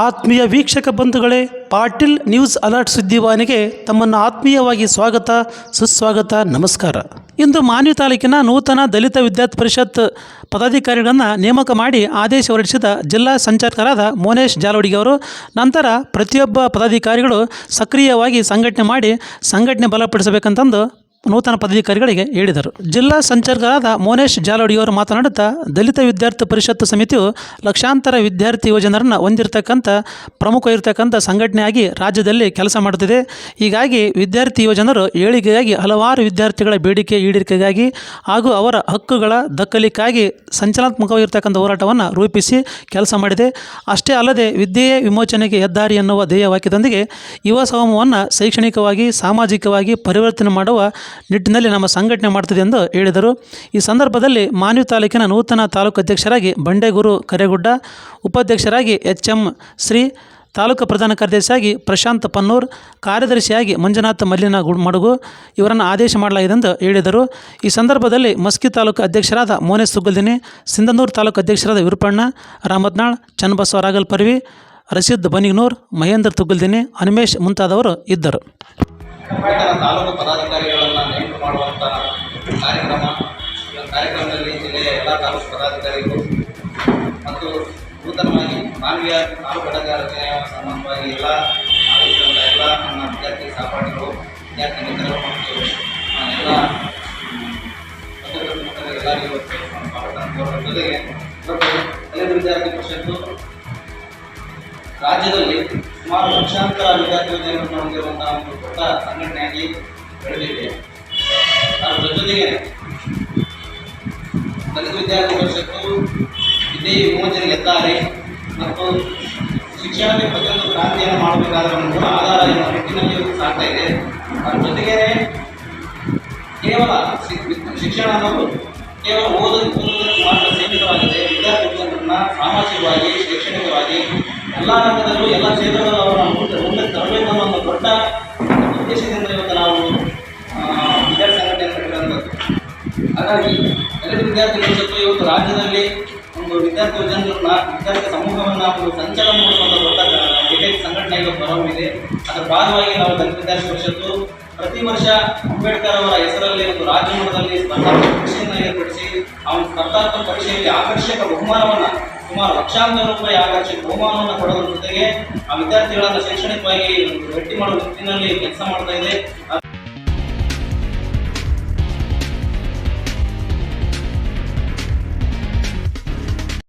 ಆತ್ಮೀಯ ವೀಕ್ಷಕ ಬಂಧುಗಳೇ, ಪಾಟೀಲ್ ನ್ಯೂಸ್ ಅಲರ್ಟ್ ಸುದ್ದಿವಾಹಿನಿಗೆ ತಮ್ಮನ್ನು ಆತ್ಮೀಯವಾಗಿ ಸ್ವಾಗತ, ಸುಸ್ವಾಗತ, ನಮಸ್ಕಾರ. ಇಂದು ಮಾನ್ವಿ ತಾಲೂಕಿನ ನೂತನ ದಲಿತ ವಿದ್ಯಾರ್ಥಿ ಪರಿಷತ್ ಪದಾಧಿಕಾರಿಗಳನ್ನು ನೇಮಕ ಮಾಡಿ ಆದೇಶ ಹೊರಡಿಸಿದ ಜಿಲ್ಲಾ ಸಂಚಾಲಕರಾದ ಮೋನೇಶ್ ಜಾಲೋಡಿಗೆ ಅವರು ನಂತರ ಪ್ರತಿಯೊಬ್ಬ ಪದಾಧಿಕಾರಿಗಳು ಸಕ್ರಿಯವಾಗಿ ಸಂಘಟನೆ ಮಾಡಿ ಸಂಘಟನೆ ಬಲಪಡಿಸಬೇಕಂತಂದು ನೂತನ ಪದಾಧಿಕಾರಿಗಳಿಗೆ ಹೇಳಿದರು. ಜಿಲ್ಲಾ ಸಂಚಾಲಕರಾದ ಮೋನೇಶ್ ಜಾಲೋಡಿಯವರು ಮಾತನಾಡುತ್ತಾ, ದಲಿತ ವಿದ್ಯಾರ್ಥಿ ಪರಿಷತ್ತು ಸಮಿತಿಯು ಲಕ್ಷಾಂತರ ವಿದ್ಯಾರ್ಥಿ ಯುವಜನರನ್ನು ಹೊಂದಿರತಕ್ಕಂಥ ಪ್ರಮುಖವಾಗಿರ್ತಕ್ಕಂಥ ಸಂಘಟನೆಯಾಗಿ ರಾಜ್ಯದಲ್ಲಿ ಕೆಲಸ ಮಾಡುತ್ತಿದೆ. ಹೀಗಾಗಿ ವಿದ್ಯಾರ್ಥಿ ಯುವಜನರು ಏಳಿಗೆಗಾಗಿ ಹಲವಾರು ವಿದ್ಯಾರ್ಥಿಗಳ ಬೇಡಿಕೆ ಈಡೇರಿಕೆಗಾಗಿ ಹಾಗೂ ಅವರ ಹಕ್ಕುಗಳ ದಕ್ಕಲಿಕ್ಕಾಗಿ ಸಂಚಲನಾತ್ಮಕವಾಗಿರ್ತಕ್ಕಂಥ ಹೋರಾಟವನ್ನು ರೂಪಿಸಿ ಕೆಲಸ ಮಾಡಿದೆ. ಅಷ್ಟೇ ಅಲ್ಲದೆ ವಿದ್ಯೆಯೇ ವಿಮೋಚನೆಗೆ ಹೆದ್ದಾರಿ ಎನ್ನುವ ಧ್ಯೇಯವಾಕ್ಯದೊಂದಿಗೆ ಯುವ ಸಮೂಹವನ್ನು ಶೈಕ್ಷಣಿಕವಾಗಿ ಸಾಮಾಜಿಕವಾಗಿ ಪರಿವರ್ತನೆ ಮಾಡುವ ನಿಟ್ಟಿನಲ್ಲಿ ನಮ್ಮ ಸಂಘಟನೆ ಮಾಡ್ತಿದೆ ಎಂದು ಹೇಳಿದರು. ಈ ಸಂದರ್ಭದಲ್ಲಿ ಮಾನ್ವಿ ತಾಲೂಕಿನ ನೂತನ ತಾಲೂಕು ಅಧ್ಯಕ್ಷರಾಗಿ ಬಂಡೇಗೂರು ಕರೇಗುಡ್ಡ, ಉಪಾಧ್ಯಕ್ಷರಾಗಿ HM ಶ್ರೀ, ತಾಲೂಕು ಪ್ರಧಾನ ಕಾರ್ಯದರ್ಶಿಯಾಗಿ ಪ್ರಶಾಂತ್ ಪನ್ನೂರ್, ಕಾರ್ಯದರ್ಶಿಯಾಗಿ ಮಂಜುನಾಥ್ ಮಲ್ಲಿನ ಮಡುಗು ಇವರನ್ನು ಆದೇಶ ಮಾಡಲಾಗಿದೆ ಎಂದು ಹೇಳಿದರು. ಈ ಸಂದರ್ಭದಲ್ಲಿ ಮಸ್ಕಿ ತಾಲೂಕು ಅಧ್ಯಕ್ಷರಾದ ಮೋನೇಶ್ ಸುಗ್ಗಲ್ದಿನಿ, ಸಿಂಧನೂರು ತಾಲೂಕು ಅಧ್ಯಕ್ಷರಾದ ವಿರುಪಣ್ಣ ರಾಮತ್ನಾಳ್, ಚನ್ನಬಸವ ರಾಗಲ್ ಪರ್ವಿ, ರಶೀದ್ ಬನಿಗ್ನೂರ್, ಮಹೇಂದ್ರ ತುಗ್ಗಲ್ದಿನಿ, ಹನುಮೇಶ್ ಮುಂತಾದವರು ಇದ್ದರು. ತಾಲೂಕು ಪದಾಧಿಕಾರಿಗಳನ್ನು ನೇಮಕ ಮಾಡುವಂತಹ ಕಾರ್ಯಕ್ರಮದಲ್ಲಿ ಜಿಲ್ಲೆಯ ಎಲ್ಲ ತಾಲೂಕು ಪದಾಧಿಕಾರಿಗಳು ಮತ್ತು ನೂತನವಾಗಿ ಮಾನವೀಯ ತಾಲೂಕು ಘಟಕ ರಚನೆಯ ಸಂಬಂಧವಾಗಿ ಎಲ್ಲ ಆಲೋಚಿಸಿದಂಥ ಎಲ್ಲ ನನ್ನ ವಿದ್ಯಾರ್ಥಿ ಸಹಪಾಠಿಗಳು, ವಿದ್ಯಾರ್ಥಿ ಮಿತ್ರರು ಮತ್ತು ಎಲ್ಲ ಎಲ್ಲರಿಗೂ ಜೊತೆಗೆ ದಲಿತ ವಿದ್ಯಾರ್ಥಿ ಪರಿಷತ್ತು ರಾಜ್ಯದಲ್ಲಿ ಸುಮಾರು ಲಕ್ಷಾಂತರ ವಿದ್ಯಾರ್ಥಿಗಳನ್ನು ಹೊಂದಿರುವಂತಹ ಒಂದು ದೊಡ್ಡ ಸಂಘಟನೆಯಾಗಿ ಬೆಳೆದಿದೆ. ಅದರ ಜೊತೆಗೆ ದಲಿತ ವಿದ್ಯಾರ್ಥಿ ಪರಿಷತ್ತು ವಿದ್ಯೆಯ ವಿಮೋಚನೆಗೆ ಹೆದ್ದಾರಿ ಮತ್ತು ಶಿಕ್ಷಣಕ್ಕೆ ಪ್ರತಿಯೊಂದು ಕ್ರಾಂತಿಯನ್ನು ಮಾಡಬೇಕಾದ ಒಂದು ಮೂಲ ಆಧಾರ ಎನ್ನುವ ನಿಟ್ಟಿನಲ್ಲಿ ಸಾಗ್ತಾ ಇದೆ. ಅದರ ಜೊತೆಗೆ ಕೇವಲ ಶಿಕ್ಷಣ ಅನ್ನೋದು ಕೇವಲ ಓದೋದಕ್ಕೆ ಮಾತ್ರ ಸೀಮಿತವಾಗಿದೆ. ವಿದ್ಯಾರ್ಥಿಗಳನ್ನ ಸಾಮಾಜಿಕವಾಗಿ, ಶೈಕ್ಷಣಿಕವಾಗಿ ಎಲ್ಲ ರಂಗದಲ್ಲೂ ಎಲ್ಲ ಕ್ಷೇತ್ರದಲ್ಲೂ ಅವರನ್ನು ಮುಂದೆ ತರಬೇಕು ಅನ್ನೋ ಒಂದು ದೊಡ್ಡ ಉದ್ದೇಶದಿಂದ ಇವತ್ತು ನಾವು ವಿದ್ಯಾರ್ಥಿ ಸಂಘಟನೆ ಕಟ್ಟಿರುವಂಥದ್ದು. ಹಾಗಾಗಿ ದಲಿತ ವಿದ್ಯಾರ್ಥಿ ಪರಿಷತ್ತು ಇವತ್ತು ರಾಜ್ಯದಲ್ಲಿ ಒಂದು ವಿದ್ಯಾರ್ಥಿ ಜನರನ್ನ, ವಿದ್ಯಾರ್ಥಿ ಸಮೂಹವನ್ನು ಒಂದು ಸಂಚಲನ ಮಾಡುವಂಥ ದೊಡ್ಡ ಏಕೈಕ ಸಂಘಟನೆ ಇವತ್ತು ಹೊರಹೊಮ್ಮಿದೆ. ಅದರ ಭಾಗವಾಗಿ ನಾವು ದಲಿತ ವಿದ್ಯಾರ್ಥಿ ಪರಿಷತ್ತು ಪ್ರತಿ ವರ್ಷ ಅಂಬೇಡ್ಕರ್ ಅವರ ಹೆಸರಲ್ಲಿ ಒಂದು ರಾಜ್ಯ ಮಟ್ಟದಲ್ಲಿ ಸ್ಪರ್ಧಾತ್ಮಕ ಪರೀಕ್ಷೆಯನ್ನು ಏರ್ಪಡಿಸಿ ಆ ಒಂದು ಸ್ಪರ್ಧಾತ್ಮಕ ಪರೀಕ್ಷೆಯಲ್ಲಿ ಆಕರ್ಷಕ ಬಹುಮಾನವನ್ನು ಸುಮಾರು ಲಕ್ಷಾಂತರ ರೂಪಾಯಿ ಆಕರ್ಷಕ ಬಹುಮಾನವನ್ನು ಕೊಡೋದ್ರ ಜೊತೆಗೆ ಆ ವಿದ್ಯಾರ್ಥಿಗಳನ್ನು ಶೈಕ್ಷಣಿಕವಾಗಿ ಗಟ್ಟಿ ಮಾಡುವ ನಿಟ್ಟಿನಲ್ಲಿ ಕೆಲಸ ಮಾಡ್ತಾ ಇದೆ.